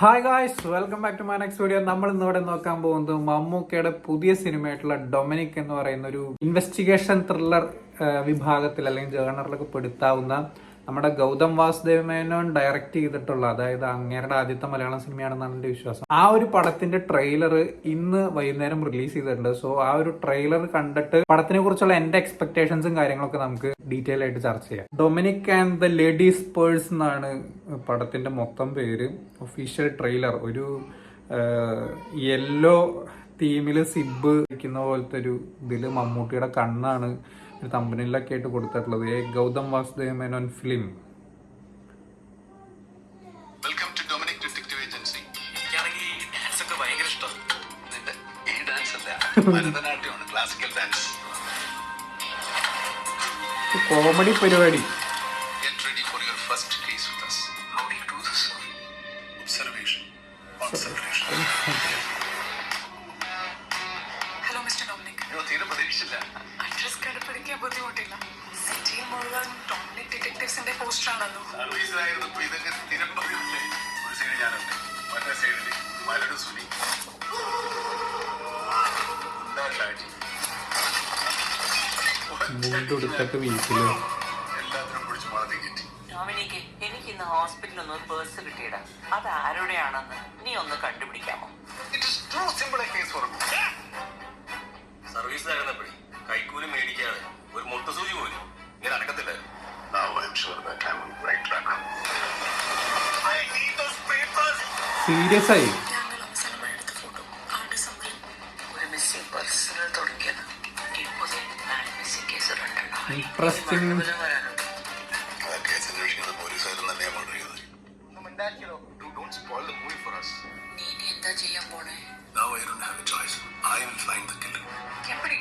Hi guys, welcome back to my next video. നമ്മൾ ഇന്നിവിടെ നോക്കാൻ പോകുന്നത് മമ്മൂക്കയുടെ പുതിയ സിനിമയായിട്ടുള്ള ഡൊമിനിക് എന്ന് പറയുന്ന ഒരു ഇൻവെസ്റ്റിഗേഷൻ ത്രില്ലർ വിഭാഗത്തിൽ അല്ലെങ്കിൽ ജേണറിലൊക്കെ പെടുത്താവുന്ന നമ്മുടെ ഗൗതം വാസുദേവ് മേനോൻ ഡയറക്റ്റ് ചെയ്തിട്ടുള്ള, അതായത് അങ്ങേരുടെ ആദ്യത്തെ മലയാളം സിനിമയാണെന്നാണ് എൻ്റെ വിശ്വാസം. ആ ഒരു പടത്തിന്റെ ട്രെയിലർ ഇന്ന് വൈകുന്നേരം റിലീസ് ചെയ്തിട്ടുണ്ട്. സോ ആ ഒരു ട്രെയിലർ കണ്ടിട്ട് പടത്തിനെ കുറിച്ചുള്ള എന്റെ എക്സ്പെക്ടേഷൻസും കാര്യങ്ങളൊക്കെ നമുക്ക് ഡീറ്റെയിൽ ആയിട്ട് ചർച്ച ചെയ്യാം. Dominic and the ladies purse എന്നാണ് പടത്തിന്റെ മൊത്തം പേര്. ഒഫീഷ്യൽ ട്രെയിലർ ഒരു യെല്ലോ തീമില് സിബ് ഇരിക്കുന്ന പോലത്തെ ഒരു ഇതില് മമ്മൂട്ടിയുടെ കണ്ണാണ് ഒരു തമ്പനിലൊക്കെ ആയിട്ട് കൊടുത്തിട്ടുള്ളത്. Gautham Vasudev Menon film. Welcome to Dominic detective agency. എനിക്കാണെങ്കിൽ ഡാൻസ് ഒക്കെ ഭയങ്കര ഇഷ്ടമാണ്. നിന്റെ ഈ ഡാൻസ് അല്ല, ഭരതനാട്യമാണ്, ക്ലാസിക്കൽ ഡാൻസ്. കോമഡി പരിപാടി. Get ready for your first case with us. How do you do this? Observation. Hello mister Dominic. തീരെ പ്രതീക്ഷിച്ചില്ല. അഡ്രസ് കണ്ടുപിടിക്കാൻ ബുദ്ധിമുട്ടില്ല. സിറ്റിയിൽ മുഴുവൻ ഡൊമിനിക് ഡിറ്റക്ടീവ്സിന്റെ പോസ്റ്ററാണല്ലോ. സർവീസിലായിരുന്നപ്പോ ഇതൊക്കെ സ്ഥിരം പതിവില്ലേ? ഒരു സൈഡ് ഞാനുണ്ട്, മറ്റേ സൈഡിൽ മലയുടെ സുനി. മുണ്ടെടുത്തൊക്കെ വീട്ടില് എല്ലാത്തിനും പിടിച്ച് മാറ്റി കയറ്റി. ഡൊമിനിക്ക്, എനിക്ക് ഇന്ന് ഹോസ്പിറ്റലിൽ നിന്ന് ഒരു പേഴ്സ് കിട്ടിയടാ. അത് ആരുടെയാണെന്ന് നീ ഒന്ന് കണ്ടുപിടിക്കാമോ? It is too simple a case for me. സർവീസിലായിരുന്നപ്പോഴേ കൈക്കൂലി മേടിക്കാതെ ഒരു മുട്ടസൂചി പോലും ഇങ്ങനെ അടക്കത്തില്ലായിരുന്നു. Now I'm sure that I'm on the right track. I need those papers. Serious ആയി. ഞങ്ങൾ അവസാനമായി എടുത്ത ഫോട്ടോ ആ ഡിസംബറിൽ ഒരു മിസ്സിംഗ് പേഴ്സണൽ തുടങ്ങിയത് ഇപ്പോൾ മിസ്സിംഗ് കേസ് Interesting. വരാനുണ്ട്. ആ കേസ് അന്വേഷിക്കുന്ന പോലീസുകാരും തന്നെയാണ് മർഡർ ചെയ്തത്. Don't spoil the movie for us. നീ ഇനി എന്താ ചെയ്യാൻ പോണേ? Now I don't have a choice. I will find the killer. എപ്പടി?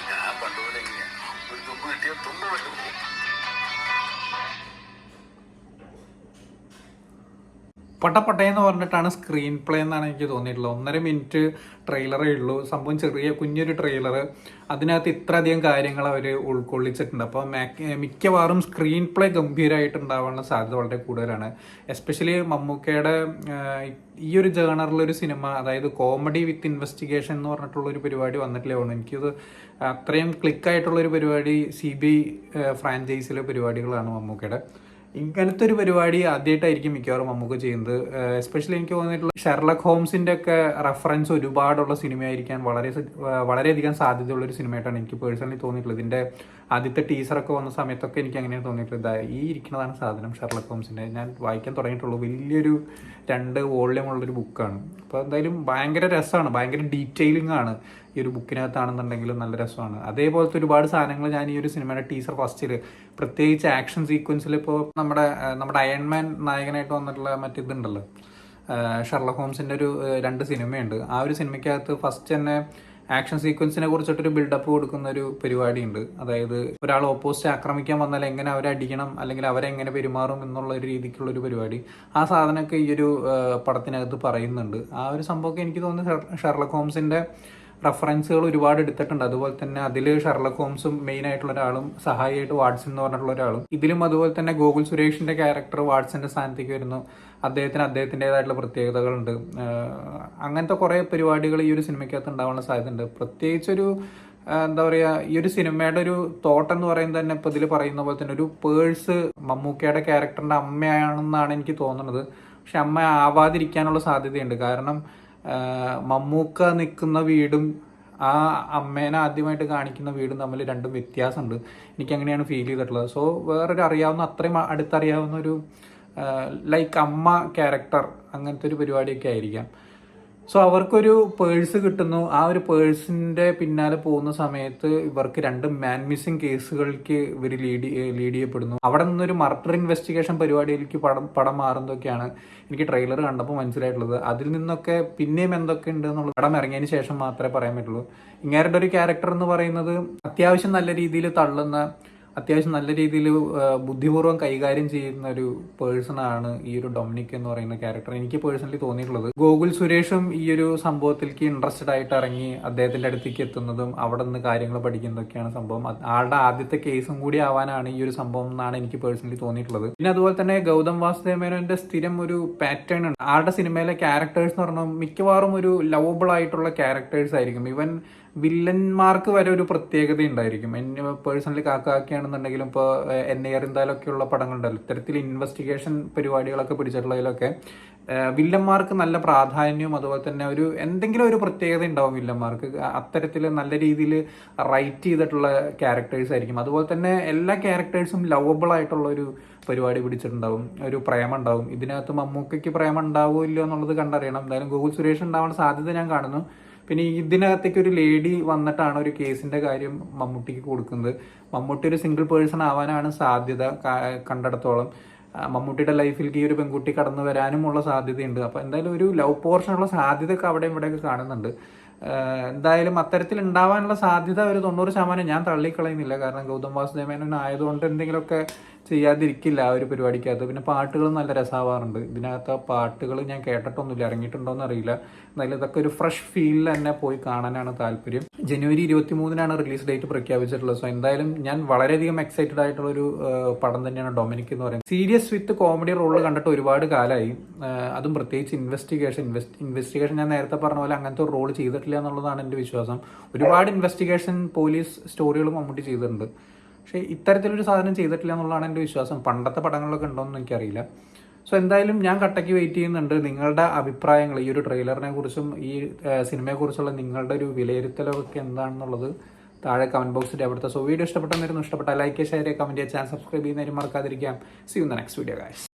ഞാൻ പണ്ടുപോലെ എങ്ങനെയാ ഒരു തുമ്പ് കിട്ടിയാൽ തുമ്പ് വെട്ടും. പട്ടപ്പട്ടയെന്ന് പറഞ്ഞിട്ടാണ് സ്ക്രീൻ പ്ലേ എന്നാണ് എനിക്ക് തോന്നിയിട്ടുള്ളത്. 1.5 മിനിറ്റ് ട്രെയിലറേ ഉള്ളൂ. സംഭവം ചെറിയ കുഞ്ഞൊരു ട്രെയിലർ. അതിനകത്ത് ഇത്രയധികം കാര്യങ്ങൾ അവർ ഉൾക്കൊള്ളിച്ചിട്ടുണ്ട്. അപ്പോൾ മിക്കവാറും സ്ക്രീൻ പ്ലേ ഗംഭീരമായിട്ടുണ്ടാവാനുള്ള സാധ്യത വളരെ കൂടുതലാണ്. എസ്പെഷ്യലി മമ്മൂക്കയുടെ ഈ ഒരു ജേണറിലൊരു സിനിമ, അതായത് കോമഡി വിത്ത് ഇൻവെസ്റ്റിഗേഷൻ എന്ന് പറഞ്ഞിട്ടുള്ളൊരു പരിപാടി വന്നിട്ടില്ല. എനിക്കത് അത്രയും ക്ലിക്കായിട്ടുള്ളൊരു പരിപാടി CBI ഫ്രാഞ്ചൈസിലെ പരിപാടികളാണ് മമ്മൂക്കയുടെ. ഇങ്ങനത്തെ ഒരു പരിപാടി ആദ്യമായിട്ടായിരിക്കും മിക്കവാറും മമ്മൂക്ക ചെയ്യുന്നത്. എസ്പെഷ്യലി എനിക്ക് തോന്നിയിട്ടുള്ള ഷെർലക് ഹോംസിന്റെ ഒക്കെ റെഫറൻസ് ഒരുപാടുള്ള സിനിമയായിരിക്കാൻ വളരെയധികം സാധ്യതയുള്ള ഒരു സിനിമയായിട്ടാണ് എനിക്ക് പേഴ്സണലി തോന്നിയിട്ടുള്ളത്. ഇതിന്റെ ആദ്യത്തെ ടീസറൊക്കെ വന്ന സമയത്തൊക്കെ എനിക്ക് അങ്ങനെയാണ് തോന്നിയിട്ടുള്ളത്. ഈ ഇരിക്കുന്നതാണ് സാധനം ഷെർലക് ഹോംസിന്റെ. ഞാൻ വായിക്കാൻ തുടങ്ങിയിട്ടുള്ളൂ. വലിയൊരു 2 വോള്യമുള്ളൊരു ബുക്കാണ്. അപ്പോൾ എന്തായാലും ഭയങ്കര രസമാണ്, ഭയങ്കര ഡീറ്റെയിലിംഗ് ആണ് ഈ ഒരു ബുക്കിനകത്താണെന്നുണ്ടെങ്കിലും നല്ല രസമാണ്. അതേപോലത്തെ ഒരുപാട് സാധനങ്ങൾ ഞാൻ ഈ ഒരു സിനിമയുടെ ടീസർ ഫസ്റ്റിൽ, പ്രത്യേകിച്ച് ആക്ഷൻ സീക്വൻസിൽ, ഇപ്പോൾ നമ്മുടെ അയൺമാൻ നായകനായിട്ട് വന്നിട്ടുള്ള മറ്റിതുണ്ടല്ലോ, ഷെർലക് ഹോംസിന്റെ ഒരു 2 സിനിമയുണ്ട്. ആ ഒരു സിനിമയ്ക്കകത്ത് ഫസ്റ്റ് തന്നെ ആക്ഷൻ സീക്വൻസിനെ കുറിച്ചിട്ടൊരു ബിൽഡപ്പ് കൊടുക്കുന്ന ഒരു പരിപാടിയുണ്ട്. അതായത് ഒരാൾ ഓപ്പോസിറ്റ് ആക്രമിക്കാൻ വന്നാൽ എങ്ങനെ അവരെ അടിക്കണം, അല്ലെങ്കിൽ അവരെങ്ങനെ പെരുമാറും എന്നുള്ള ഒരു രീതിക്കുള്ള ഒരു പരിപാടി. ആ സാധനമൊക്കെ ഈ ഒരു പടത്തിനകത്ത് പറയുന്നുണ്ട്. ആ ഒരു സംഭവമൊക്കെ എനിക്ക് തോന്നുന്നു ഷെർലക് ഹോംസിന്റെ റെഫറൻസുകൾ ഒരുപാട് എടുത്തിട്ടുണ്ട്. അതുപോലെ തന്നെ അതിൽ ഷെർലക് ഹോംസും മെയിൻ ആയിട്ടുള്ള ഒരാളും സഹായിയായിട്ട് വാട്സൺ എന്ന് പറഞ്ഞിട്ടുള്ള ഒരാളും, ഇതിലും അതുപോലെ തന്നെ ഗോകുൽ സുരേഷിന്റെ ക്യാരക്ടർ വാട്സന്റെ സ്ഥാനത്തേക്ക് വരുന്നു. അദ്ദേഹത്തിൻ്റെതായിട്ടുള്ള പ്രത്യേകതകളുണ്ട്. അങ്ങനത്തെ കുറേ പരിപാടികൾ ഈ ഒരു സിനിമയ്ക്കകത്ത് ഉണ്ടാവാനുള്ള സാധ്യതയുണ്ട്. പ്രത്യേകിച്ചൊരു എന്താ പറയുക, ഈ ഒരു സിനിമയുടെ ഒരു തോട്ട് എന്ന് പറയുന്നത് തന്നെ ഇപ്പോൾ ഇതിൽ പറയുന്ന പോലെ തന്നെ ഒരു പേഴ്സ് മമ്മൂക്കയുടെ ക്യാരക്ടറിന്റെ അമ്മയാണെന്നാണ് എനിക്ക് തോന്നുന്നത്. പക്ഷെ അമ്മ ആവാതിരിക്കാനുള്ള സാധ്യതയുണ്ട്. കാരണം മമ്മൂക്ക നിൽക്കുന്ന വീടും ആ അമ്മേനെ ആദ്യമായിട്ട് കാണിക്കുന്ന വീടും തമ്മിൽ രണ്ടും വ്യത്യാസമുണ്ട്. എനിക്ക് അങ്ങനെയാണ് ഫീൽ ചെയ്തിട്ടുള്ളത്. സോ വേറൊരു അത്രയും അടുത്തറിയാവുന്ന ഒരു ലൈക്ക് അമ്മ ക്യാരക്ടർ, അങ്ങനത്തെ ഒരു പരിപാടിയൊക്കെ ആയിരിക്കാം. സോ അവർക്കൊരു പേഴ്സ് കിട്ടുന്നു. ആ ഒരു പിന്നാലെ പോകുന്ന സമയത്ത് ഇവർക്ക് 2 മാൻ മിസ്സിംഗ് കേസുകൾക്ക് ഇവർ ലീഡ് ചെയ്യപ്പെടുന്നു. അവിടെ നിന്നൊരു മർഡർ ഇൻവെസ്റ്റിഗേഷൻ പരിപാടിയിലേക്ക് പടം മാറുന്നതൊക്കെയാണ് എനിക്ക് ട്രെയിലർ കണ്ടപ്പോൾ മനസ്സിലായിട്ടുള്ളത്. അതിൽ നിന്നൊക്കെ പിന്നെയും എന്തൊക്കെ ഉണ്ട് എന്നുള്ളത് പടം ഇറങ്ങിയതിന് ശേഷം മാത്രമേ പറയാൻ പറ്റുള്ളൂ. ഇങ്ങേരുടെ ഒരു ക്യാരക്ടർ എന്ന് പറയുന്നത് അത്യാവശ്യം നല്ല രീതിയിൽ തള്ളുന്ന, അത്യാവശ്യം നല്ല രീതിയിൽ ബുദ്ധിപൂർവ്വം കൈകാര്യം ചെയ്യുന്ന ഒരു പേഴ്സണാണ് ഈ ഒരു ഡൊമിനിക് എന്ന് പറയുന്ന ക്യാരക്ടർ. എനിക്ക് പേഴ്സണലി തോന്നിയിട്ടുള്ളത് ഗോകുൽ സുരേഷും ഈ ഒരു സംഭവത്തിലേക്ക് ഇൻട്രസ്റ്റഡ് ആയിട്ട് ഇറങ്ങി അദ്ദേഹത്തിന്റെ അടുത്തേക്ക് എത്തുന്നതും അവിടെ നിന്ന് കാര്യങ്ങൾ പഠിക്കുന്നതൊക്കെയാണ് സംഭവം. ആളുടെ ആദ്യത്തെ കേസും കൂടി ആവാനാണ് ഈ ഒരു സംഭവം എന്നാണ് എനിക്ക് പേഴ്സണലി തോന്നിയിട്ടുള്ളത്. പിന്നെ അതുപോലെ തന്നെ ഗൗതം വാസുദേവ് മേനോന്റെ സ്ഥിരം ഒരു പാറ്റേൺ ഉണ്ട്. ആളുടെ സിനിമയിലെ ക്യാരക്ടേഴ്സ് എന്ന് പറഞ്ഞാൽ മിക്കവാറും ഒരു ലവബിൾ ആയിട്ടുള്ള ക്യാരക്ടേഴ്സ് ആയിരിക്കും. ഇവൻ വില്ലന്മാർക്ക് വരെ ഒരു പ്രത്യേകത ഉണ്ടായിരിക്കും. എന്നെ പേഴ്സണലി കാക്കാക്കിയാണെന്നുണ്ടെങ്കിലും ഇപ്പോൾ എന്നെയറിന്താലൊക്കെയുള്ള പടങ്ങളുണ്ടല്ലോ, ഇത്തരത്തിൽ ഇൻവെസ്റ്റിഗേഷൻ പരിപാടികളൊക്കെ പിടിച്ചിട്ടുള്ളതിലൊക്കെ വില്ലന്മാർക്ക് നല്ല പ്രാധാന്യവും അതുപോലെ തന്നെ ഒരു എന്തെങ്കിലും ഒരു പ്രത്യേകത ഉണ്ടാവും വില്ലന്മാർക്ക്. അത്തരത്തിൽ നല്ല രീതിയിൽ റൈറ്റ് ചെയ്തിട്ടുള്ള ക്യാരക്ടേഴ്സ് ആയിരിക്കും. അതുപോലെ തന്നെ എല്ലാ ക്യാരക്ടേഴ്സും ലവബിൾ ആയിട്ടുള്ള ഒരു പരിപാടി പിടിച്ചിട്ടുണ്ടാവും, ഒരു പ്രേമം ഉണ്ടാവും. ഇതിനകത്ത് മമ്മൂക്കയ്ക്ക് പ്രേമം ഉണ്ടാവുമോ ഇല്ലയോ എന്നുള്ളത് കണ്ടറിയണം. എന്തായാലും ഗോകുൽ സുരേഷ് ഉണ്ടാവാൻ സാധ്യത ഞാൻ കാണുന്നു. പിന്നെ ഇതിനകത്തേക്ക് ഒരു ലേഡി വന്നിട്ടാണ് ഒരു കേസിന്റെ കാര്യം മമ്മൂട്ടിക്ക് കൊടുക്കുന്നത്. മമ്മൂട്ടി ഒരു സിംഗിൾ പേഴ്സൺ ആവാനാണ് സാധ്യത കണ്ടിടത്തോളം. മമ്മൂട്ടിയുടെ ലൈഫിലേക്ക് ഈ ഒരു പെൺകുട്ടി കടന്നു വരാനുമുള്ള സാധ്യതയുണ്ട്. അപ്പോൾ എന്തായാലും ഒരു ലവ് പോർഷനുള്ള സാധ്യതയൊക്കെ അവിടെ ഇവിടെയൊക്കെ കാണുന്നുണ്ട്. എന്തായാലും അത്തരത്തിൽ ഉണ്ടാവാനുള്ള സാധ്യത ഒരു 90% ഞാൻ തള്ളിക്കളയുന്നില്ല. കാരണം ഗൗതം വാസുദേവ് മേനോൻ ആയതുകൊണ്ട് എന്തെങ്കിലുമൊക്കെ ചെയ്യാതിരിക്കില്ല ആ ഒരു പരിപാടിക്കകത്ത്. പിന്നെ പാട്ടുകൾ നല്ല രസമാവാറുണ്ട്. ഇതിനകത്ത് പാട്ടുകൾ ഞാൻ കേട്ടിട്ടൊന്നുമില്ല, ഇറങ്ങിയിട്ടുണ്ടോ എന്ന് അറിയില്ല. എന്നാലും ഇതൊക്കെ ഒരു ഫ്രഷ് ഫീലിൽ തന്നെ പോയി കാണാനാണ് താല്പര്യം. ജനുവരി 23-നാണ് റിലീസ് ഡേറ്റ് പ്രഖ്യാപിച്ചിട്ടുള്ളത്. സോ എന്തായാലും ഞാൻ വളരെയധികം എക്സൈറ്റഡ് ആയിട്ടുള്ള ഒരു പടം തന്നെയാണ് ഡൊമിനിക് എന്ന് പറയുന്നത്. സീരിയസ് വിത്ത് കോമഡി റോള് കണ്ടിട്ട് ഒരുപാട് കാലമായി. അതും പ്രത്യേകിച്ച് ഇൻവെസ്റ്റിഗേഷൻ ഞാൻ നേരത്തെ പറഞ്ഞ പോലെ അങ്ങനത്തെ ഒരു റോൾ ചെയ്തിട്ടില്ല എന്നുള്ളതാണ് എൻ്റെ വിശ്വാസം. ഒരുപാട് ഇൻവെസ്റ്റിഗേഷൻ പോലീസ് സ്റ്റോറികൾ മമ്മൂട്ടി ചെയ്തിട്ടുണ്ട്, പക്ഷേ ഇത്തരത്തിലൊരു സാധനം ചെയ്തിട്ടില്ല എന്നുള്ളതാണ് എൻ്റെ വിശ്വാസം. പണ്ടത്തെ പടങ്ങളിലൊക്കെ ഉണ്ടോയെന്ന് എനിക്കറിയില്ല. സോ എന്തായാലും ഞാൻ കട്ടയ്ക്ക് വെയിറ്റ് ചെയ്യുന്നുണ്ട്. നിങ്ങളുടെ അഭിപ്രായങ്ങൾ ഈ ഒരു ട്രെയിലറിനെ കുറിച്ചും ഈ സിനിമയെക്കുറിച്ചുള്ള നിങ്ങളുടെ ഒരു വിലയിരുത്തലൊക്കെ എന്താണെന്നുള്ളത് താഴെ കമന്റ് ബോക്സിൽ അവിടുത്തെ. സോ വീഡിയോ ഇഷ്ടപ്പെട്ടെന്നിരുന്നു. ഇഷ്ടപ്പെട്ട ലൈക്ക്, ഷെയർ, കമന്റ് ചെയ്യുക, ചാനൽ സബ്സ്ക്രൈബ് ചെയ്യുന്നതിന് മറക്കാതിരിക്കാം. See you in the next video guys.